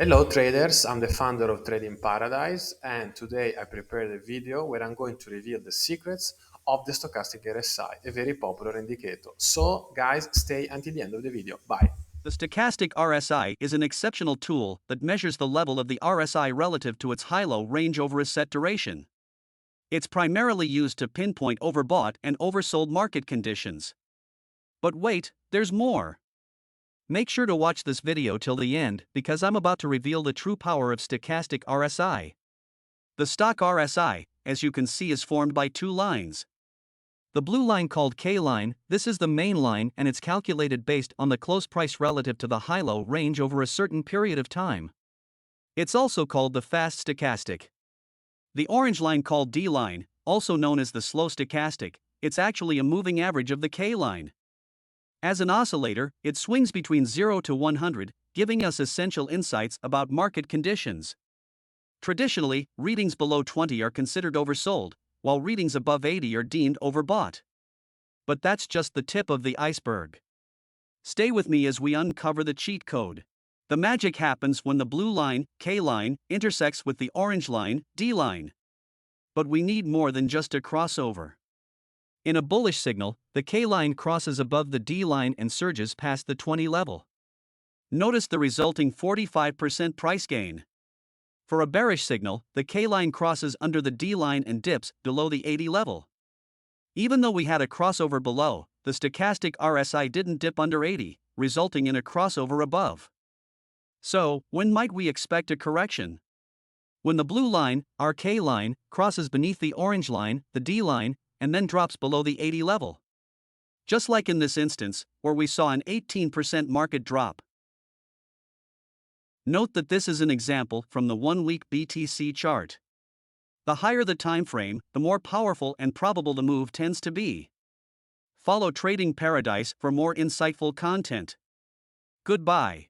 Hello traders, I'm the founder of Trading Paradise and today I prepared a video where I'm going to reveal the secrets of the Stochastic RSI, a very popular indicator. So guys, stay until the end of the video. Bye. The stochastic RSI is an exceptional tool that measures the level of the RSI relative to its high-low range over a set duration. It's primarily used to pinpoint overbought and oversold market conditions. But wait, there's more. Make sure to watch this video till the end because I'm about to reveal the true power of stochastic RSI. The stock RSI, as you can see, is formed by two lines. The blue line called K line, this is the main line and it's calculated based on the close price relative to the high-low range over a certain period of time. It's also called the fast stochastic. The orange line called D line, also known as the slow stochastic, it's actually a moving average of the K line. As an oscillator, it swings between 0 to 100, giving us essential insights about market conditions. Traditionally, readings below 20 are considered oversold, while readings above 80 are deemed overbought. But that's just the tip of the iceberg. Stay with me as we uncover the cheat code. The magic happens when the blue line, K line, intersects with the orange line, D line. But we need more than just a crossover. In a bullish signal, the K line crosses above the D line and surges past the 20 level. Notice the resulting 45% price gain. For a bearish signal, the K line crosses under the D line and dips below the 80 level. Even though we had a crossover below, the stochastic RSI didn't dip under 80, resulting in a crossover above. So, when might we expect a correction? When the blue line, our K line, crosses beneath the orange line, the D line, and then drops below the 80 level. Just like in this instance, where we saw an 18% market drop. Note that this is an example from the 1-week BTC chart. The higher the time frame, the more powerful and probable the move tends to be. Follow Trading Paradise for more insightful content. Goodbye.